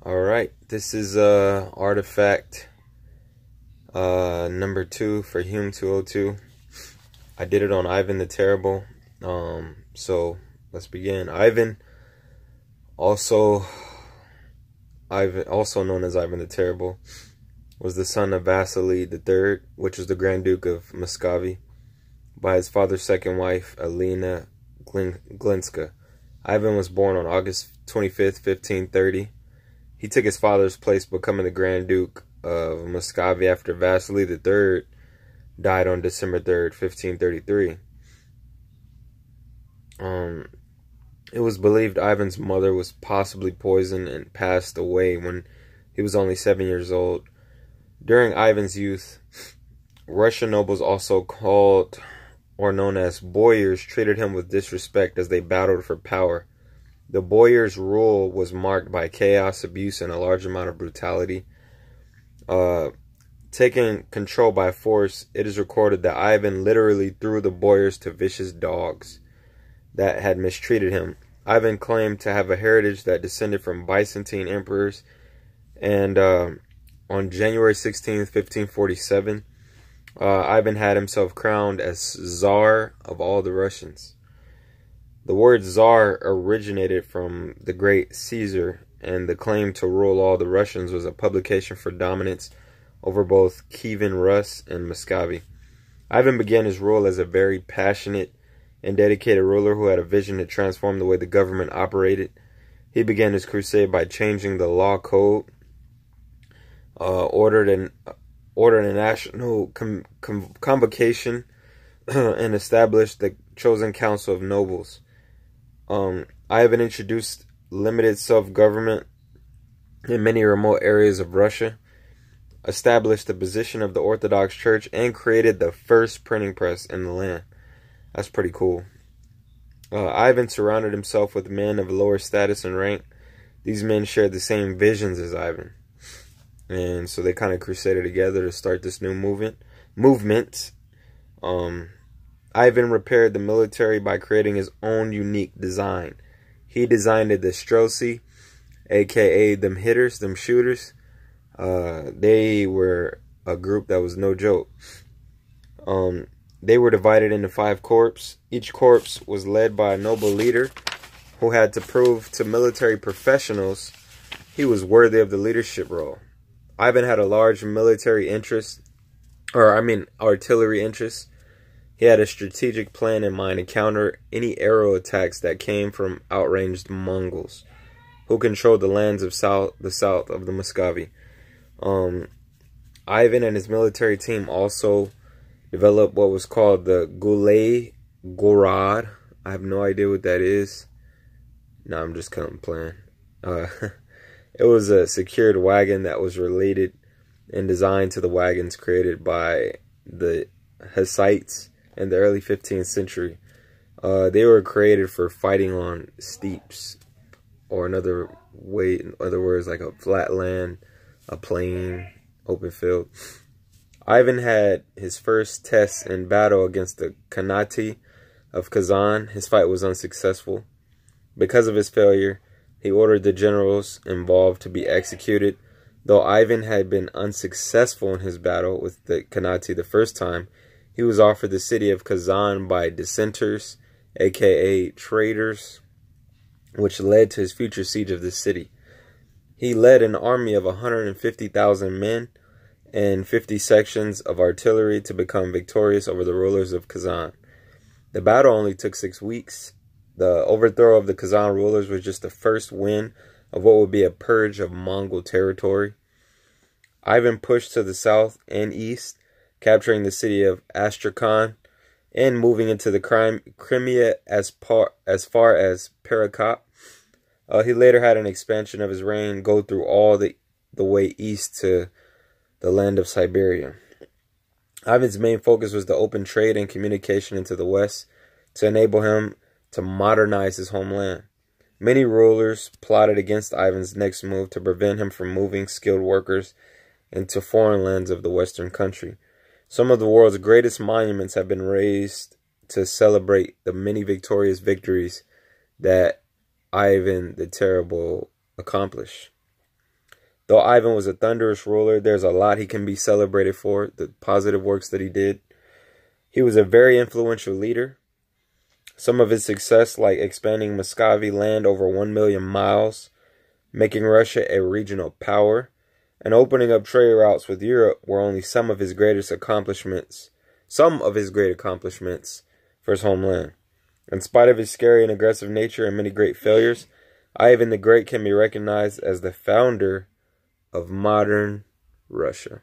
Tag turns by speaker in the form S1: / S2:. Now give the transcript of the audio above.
S1: All right, this is artifact number 2 for Hume 202. I did it on Ivan the Terrible. So let's begin. Also known as Ivan the Terrible, was the son of Vasily III, which was the Grand Duke of Muscovy, by his father's second wife, Elena Glinska. Ivan was born on August 25th, 1530. He took his father's place, becoming the Grand Duke of Muscovy after Vasily III died on December 3rd, 1533. It was believed Ivan's mother was possibly poisoned and passed away when he was only 7 years old. During Ivan's youth, Russian nobles, also called or known as boyars, treated him with disrespect as they battled for power. The boyars' rule was marked by chaos, abuse, and a large amount of brutality. Taking control by force, it is recorded that Ivan literally threw the boyars to vicious dogs that had mistreated him. Ivan claimed to have a heritage that descended from Byzantine emperors, and on January 16th, 1547, Ivan had himself crowned as Tsar of all the Russians. The word Tsar originated from the great Caesar, and the claim to rule all the Russians was a publication for dominance over both Kievan Rus and Muscovy. Ivan began his rule as a very passionate and dedicated ruler who had a vision to transform the way the government operated. He began his crusade by changing the law code, ordered a national convocation, and established the chosen council of nobles. Ivan introduced limited self-government in many remote areas of Russia, established the position of the Orthodox Church, and created the first printing press in the land. That's pretty cool. Ivan surrounded himself with men of lower status and rank. These men shared the same visions as Ivan, and so they kind of crusaded together to start this new movement. Ivan repaired the military by creating his own unique design. He designed the Streltsy, aka them hitters, them shooters. They were a group that was no joke. They were divided into 5 corps. Each corps was led by a noble leader who had to prove to military professionals he was worthy of the leadership role. Ivan had a large military interest, artillery interest. He had a strategic plan in mind to counter any aerial attacks that came from outranged Mongols, who controlled the lands of the south of the Muscovy. Ivan and his military team also developed what was called the Gulay Gorod. I have no idea what that is. No, I'm just kind of playing. It was a secured wagon that was related and designed to the wagons created by the Hussites in the early 15th century. They were created for fighting on steeps, or in other words, like a flat land, a plain, open field. Ivan had his first test in battle against the Khanate of Kazan. His fight was unsuccessful. Because of his failure, he ordered the generals involved to be executed. Though Ivan had been unsuccessful in his battle with the Khanate the first time, he was offered the city of Kazan by dissenters, aka traitors, which led to his future siege of the city. He led an army of 150,000 men and 50 sections of artillery to become victorious over the rulers of Kazan. The battle only took 6 weeks. The overthrow of the Kazan rulers was just the first win of what would be a purge of Mongol territory. Ivan pushed to the south and east, capturing the city of Astrakhan and moving into the Crimea as far as Perekop. He later had an expansion of his reign go through all the way east to the land of Siberia. Ivan's main focus was to open trade and communication into the west to enable him to modernize his homeland. Many rulers plotted against Ivan's next move to prevent him from moving skilled workers into foreign lands of the western country. Some of the world's greatest monuments have been raised to celebrate the many victorious victories that Ivan the Terrible accomplished. Though Ivan was a thunderous ruler, there's a lot he can be celebrated for, the positive works that he did. He was a very influential leader. Some of his success, like expanding Muscovy land over 1 million miles, making Russia a regional power, and opening up trade routes with Europe, were only some of his great accomplishments for his homeland. In spite of his scary and aggressive nature and many great failures, Ivan the Great can be recognized as the founder of modern Russia.